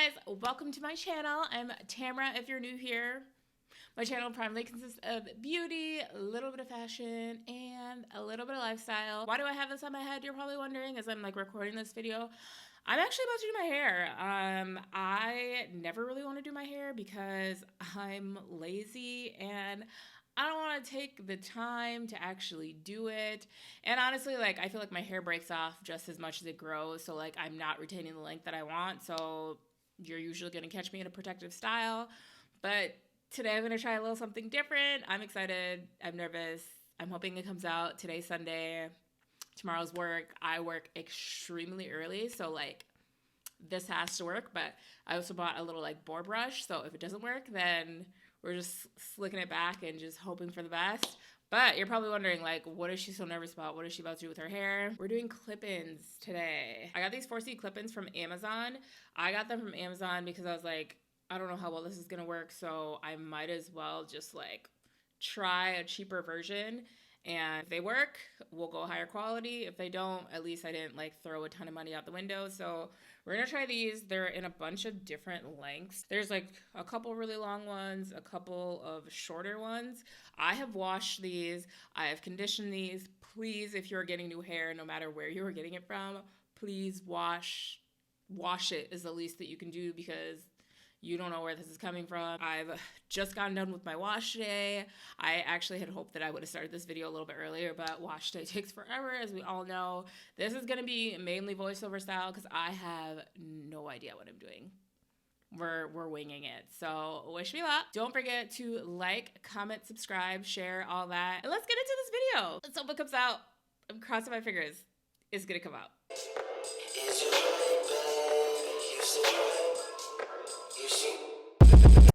guys, welcome to my channel. I'm Tamara if you're new here. My channel primarily consists of beauty, a little bit of fashion, and a little bit of lifestyle. Why do I have this on my head, you're probably wondering, as I'm like recording this video. I'm actually about to do my hair. I never really want to do my hair because I'm lazy and I don't want to take the time to actually do it. And honestly, like, I feel like my hair breaks off just as much as it grows. So like, I'm not retaining the length that I want. So you're usually going to catch me in a protective style. But today I'm going to try a little something different. I'm excited. I'm nervous. I'm hoping it comes out. Today's Sunday. Tomorrow's work. I work extremely early. So like, this has to work. But I also bought a little like boar brush. So if it doesn't work, then we're just slicking it back and just hoping for the best. But you're probably wondering, like, what is she so nervous about? What is she about to do with her hair? We're doing clip-ins today. I got these 4C clip-ins from Amazon. I got them from Amazon because I was like, I don't know how well this is going to work, so I might as well just, like, try a cheaper version. And if they work, we'll go higher quality. If they don't, at least I didn't like throw a ton of money out the window. So we're gonna try these. They're in a bunch of different lengths. There's like a couple really long ones, a couple of shorter ones. I have washed these. I have conditioned these. Please, if you're getting new hair, no matter where you're getting it from, please wash it is the least that you can do because you don't know where this is coming from. I've just gotten done with my wash day. I actually had hoped that I would have started this video a little bit earlier, but wash day takes forever, as we all know. This is going to be mainly voiceover style because I have no idea what I'm doing. We're winging it. So wish me luck. Don't forget to like, comment, subscribe, share, all that. And let's get into this video. Let's hope it comes out. I'm crossing my fingers. It's going to come out.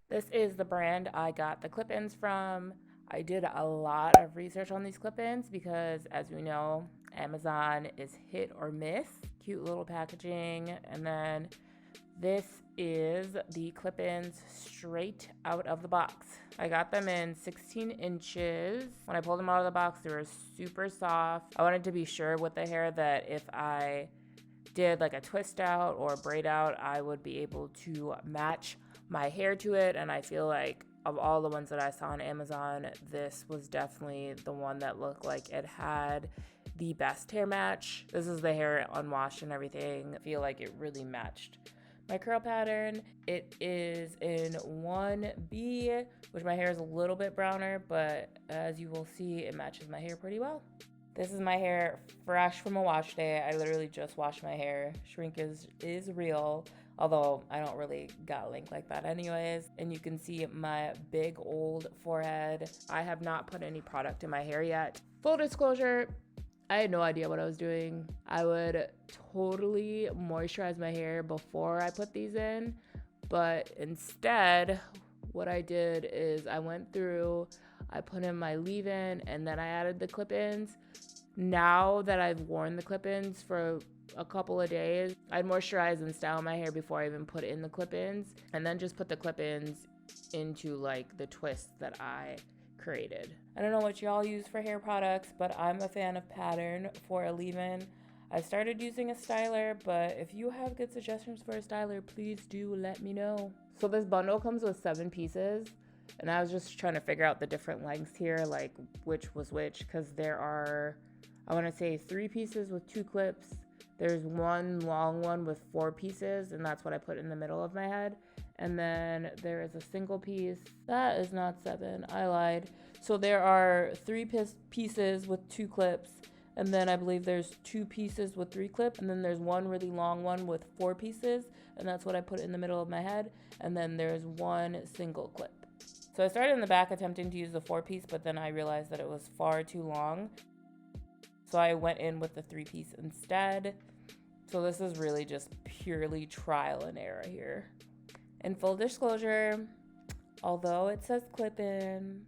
This is the brand I got the clip-ins from. I did a lot of research on these clip-ins because, as we know, Amazon is hit or miss. Cute little packaging. And then this is the clip-ins straight out of the box. I got them in 16 inches. When I pulled them out of the box, they were super soft. I wanted to be sure with the hair that if I did like a twist out or braid out, I would be able to match my hair to it. And I feel like of all the ones that I saw on Amazon, this was definitely the one that looked like it had the best hair match. This is the hair unwashed and everything. I feel like it really matched my curl pattern. It is in 1B, which my hair is a little bit browner, but as you will see, it matches my hair pretty well. This is my hair fresh from a wash day. I literally just washed my hair. Shrinkage is real, although I don't really got length like that anyways. And you can see my big old forehead. I have not put any product in my hair yet. Full disclosure, I had no idea what I was doing. I would totally moisturize my hair before I put these in, but instead, what I did is I went through, I put in my leave-in, and then I added the clip-ins. Now that I've worn the clip-ins for a couple of days, I'd moisturize and style my hair before I even put in the clip-ins, and then just put the clip-ins into like the twist that I created. I don't know what y'all use for hair products, but I'm a fan of Pattern for a leave-in. I started using a styler, but if you have good suggestions for a styler, please do let me know. So this bundle comes with 7 pieces, and I was just trying to figure out the different lengths here, like which was which, because there are, I want to say 3 pieces with 2 clips. There's one long one with 4 pieces, and that's what I put in the middle of my head. And then there is a single piece. That is not 7. I lied. So there are 3 pieces with 2 clips. And then I believe there's 2 pieces with 3 clips. And then there's one really long one with 4 pieces. And that's what I put in the middle of my head. And then there's one single clip. So I started in the back attempting to use the 4-piece, but then I realized that it was far too long. So I went in with the 3-piece instead. So this is really just purely trial and error here. In full disclosure, although it says clip-in,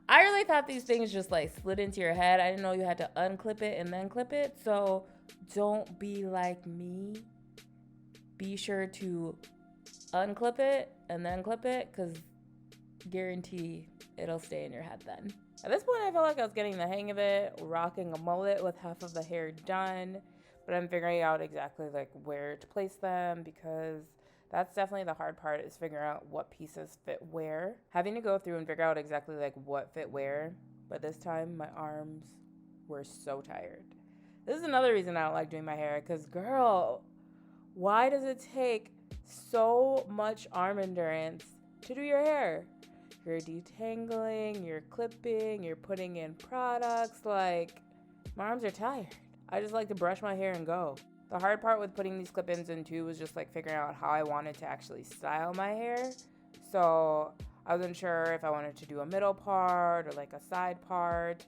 I really thought these things just like slid into your head. I didn't know you had to unclip it and then clip it. So don't be like me. Be sure to unclip it and then clip it, because guarantee it'll stay in your head then. At this point, I felt like I was getting the hang of it, rocking a mullet with half of the hair done, but I'm figuring out exactly like where to place them because That's definitely the hard part, is figuring out what pieces fit where. Having to go through and figure out exactly like what fit where. But this time my arms were so tired. This is another reason I don't like doing my hair, because girl, why does it take so much arm endurance to do your hair? You're detangling, you're clipping, you're putting in products. Like, my arms are tired. I just like to brush my hair and go. The hard part with putting these clip-ins in too was just like figuring out how I wanted to actually style my hair. So I wasn't sure if I wanted to do a middle part or like a side part,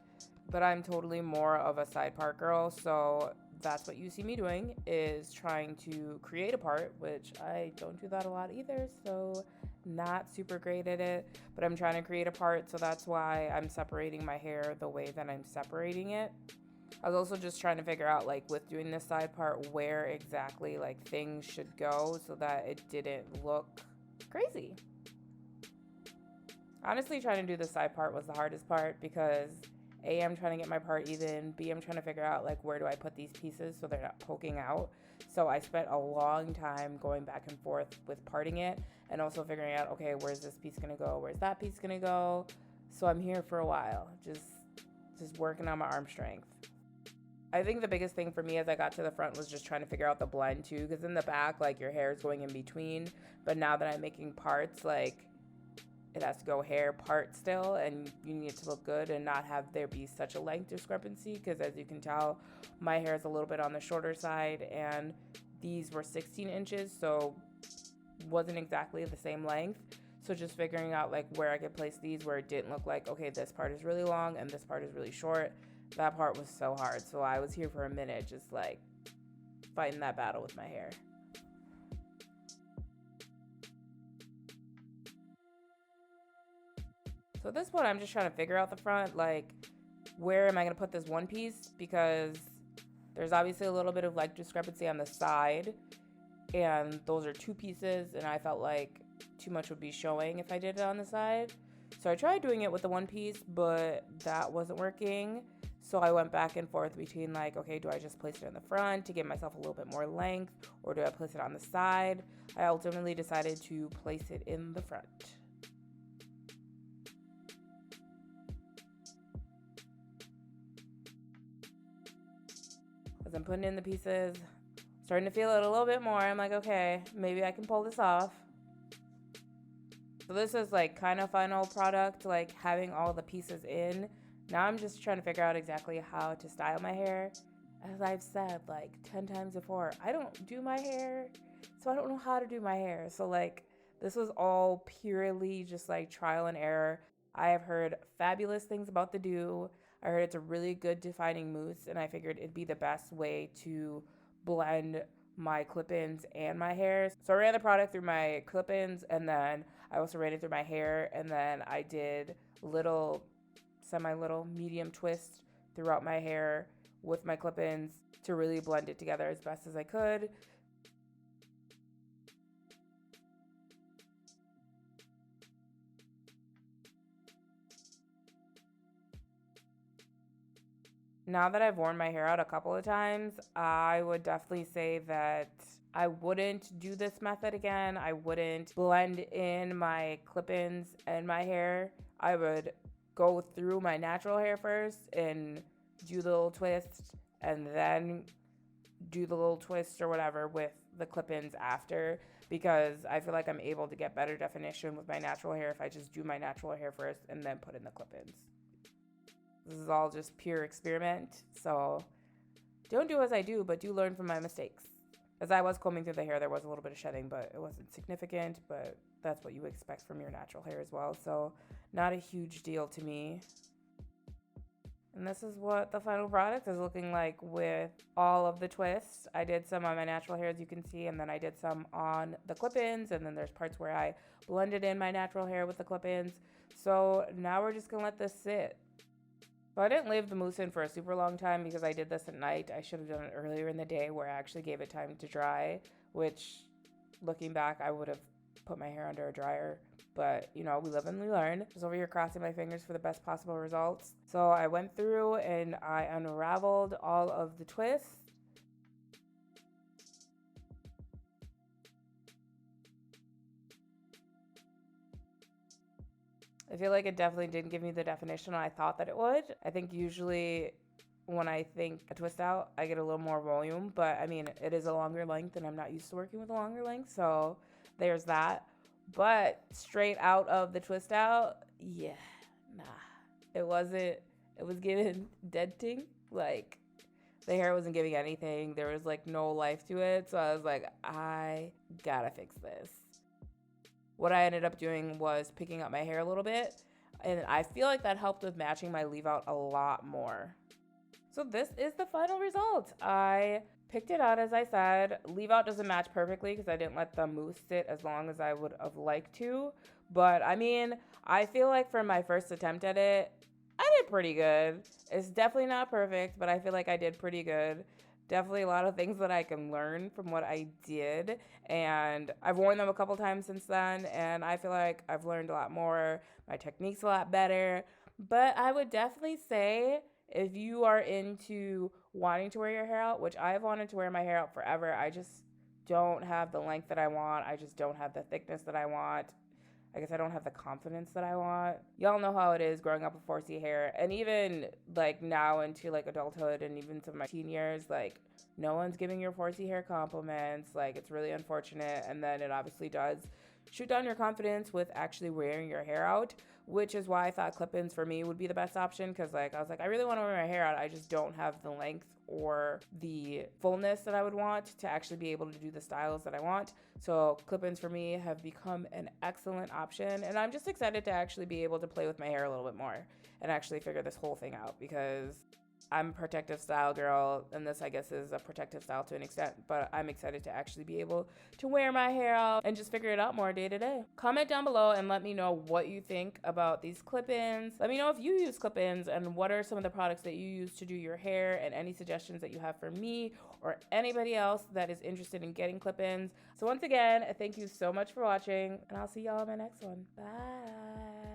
but I'm totally more of a side part girl. So that's what you see me doing, is trying to create a part, which I don't do that a lot either. So not super great at it, but I'm trying to create a part. So that's why I'm separating my hair the way that I'm separating it. I was also just trying to figure out, like, with doing this side part, where exactly like things should go so that it didn't look crazy. Honestly, trying to do the side part was the hardest part, because A, I'm trying to get my part even, B, I'm trying to figure out like where do I put these pieces so they're not poking out. So I spent a long time going back and forth with parting it, and also figuring out, okay, where's this piece gonna go, where's that piece gonna go. So I'm here for a while, just working on my arm strength. I think the biggest thing for me as I got to the front was just trying to figure out the blend too, because in the back, like, your hair is going in between, but now that I'm making parts, like, it has to go hair part still, and you need it to look good and not have there be such a length discrepancy, because as you can tell, my hair is a little bit on the shorter side, and these were 16 inches, so wasn't exactly the same length. So just figuring out like where I could place these where it didn't look like, okay, this part is really long and this part is really short. That part was so hard. So I was here for a minute just like fighting that battle with my hair. So at this point, I'm just trying to figure out the front, like, where am I going to put this one piece? Because there's obviously a little bit of like discrepancy on the side, and those are two pieces, and I felt like too much would be showing if I did it on the side. So I tried doing it with the one piece, but that wasn't working. So I went back and forth between like, okay, do I just place it in the front to give myself a little bit more length, or do I place it on the side? I ultimately decided to place it in the front. As I'm putting in the pieces, starting to feel it a little bit more. I'm like, okay, maybe I can pull this off. So this is like kind of final product, like having all the pieces in. Now I'm just trying to figure out exactly how to style my hair. As I've said like 10 times before, I don't do my hair, so I don't know how to do my hair. So like, this was all purely just like trial and error. I have heard fabulous things about the do. I heard it's a really good defining mousse, and I figured it'd be the best way to blend my clip-ins and my hair. So I ran the product through my clip-ins, and then I also ran it through my hair, and then I did little, semi-little, medium twists throughout my hair with my clip-ins to really blend it together as best as I could. Now that I've worn my hair out a couple of times, I would definitely say that I wouldn't do this method again. I wouldn't blend in my clip-ins and my hair. I would go through my natural hair first and do the little twist, and then do the little twist or whatever with the clip-ins after, because I feel like I'm able to get better definition with my natural hair if I just do my natural hair first and then put in the clip-ins. This is all just pure experiment, so don't do as I do, but do learn from my mistakes. As I was combing through the hair, there was a little bit of shedding, but it wasn't significant, but that's what you expect from your natural hair as well, so not a huge deal to me. And this is what the final product is looking like with all of the twists. I did some on my natural hair, as you can see, and then I did some on the clip-ins, and then there's parts where I blended in my natural hair with the clip-ins. So now we're just gonna let this sit. So I didn't leave the mousse in for a super long time because I did this at night. I should have done it earlier in the day where I actually gave it time to dry, which, looking back, I would have put my hair under a dryer. But, you know, we live and we learn. Just over here crossing my fingers for the best possible results. So I went through and I unraveled all of the twists. I feel like it definitely didn't give me the definition I thought that it would. I think usually when I think a twist out, I get a little more volume, but I mean, it is a longer length and I'm not used to working with a longer length, so there's that. But straight out of the twist out, yeah, nah. It wasn't, it was giving denting. Like, the hair wasn't giving anything. There was like no life to it. So I was like, I gotta fix this. What I ended up doing was picking up my hair a little bit, and I feel like that helped with matching my leave out a lot more. So this is the final result. I picked it out as I said. Leave out doesn't match perfectly because I didn't let the mousse sit as long as I would have liked to. But I mean, I feel like for my first attempt at it, I did pretty good. It's definitely not perfect, but I feel like I did pretty good. Definitely a lot of things that I can learn from what I did. And I've worn them a couple times since then, and I feel like I've learned a lot more. My technique's a lot better. But I would definitely say if you are into wanting to wear your hair out, which I've wanted to wear my hair out forever, I just don't have the length that I want. I just don't have the thickness that I want. I guess I don't have the confidence that I want. Y'all know how it is growing up with 4C hair. And even like now into like adulthood and even some of my teen years, like no one's giving your 4C hair compliments. Like it's really unfortunate. And then it obviously does shoot down your confidence with actually wearing your hair out, which is why I thought clip-ins for me would be the best option. Because like I was like, I really want to wear my hair out. I just don't have the length or the fullness that I would want to actually be able to do the styles that I want. So clip-ins for me have become an excellent option, and I'm just excited to actually be able to play with my hair a little bit more and actually figure this whole thing out because I'm a protective style girl, and this I guess is a protective style to an extent, but I'm excited to actually be able to wear my hair out and just figure it out more day to day. Comment down below and let me know what you think about these clip-ins. Let me know if you use clip-ins and what are some of the products that you use to do your hair and any suggestions that you have for me or anybody else that is interested in getting clip-ins. So once again, thank you so much for watching, and I'll see y'all in my next one. Bye.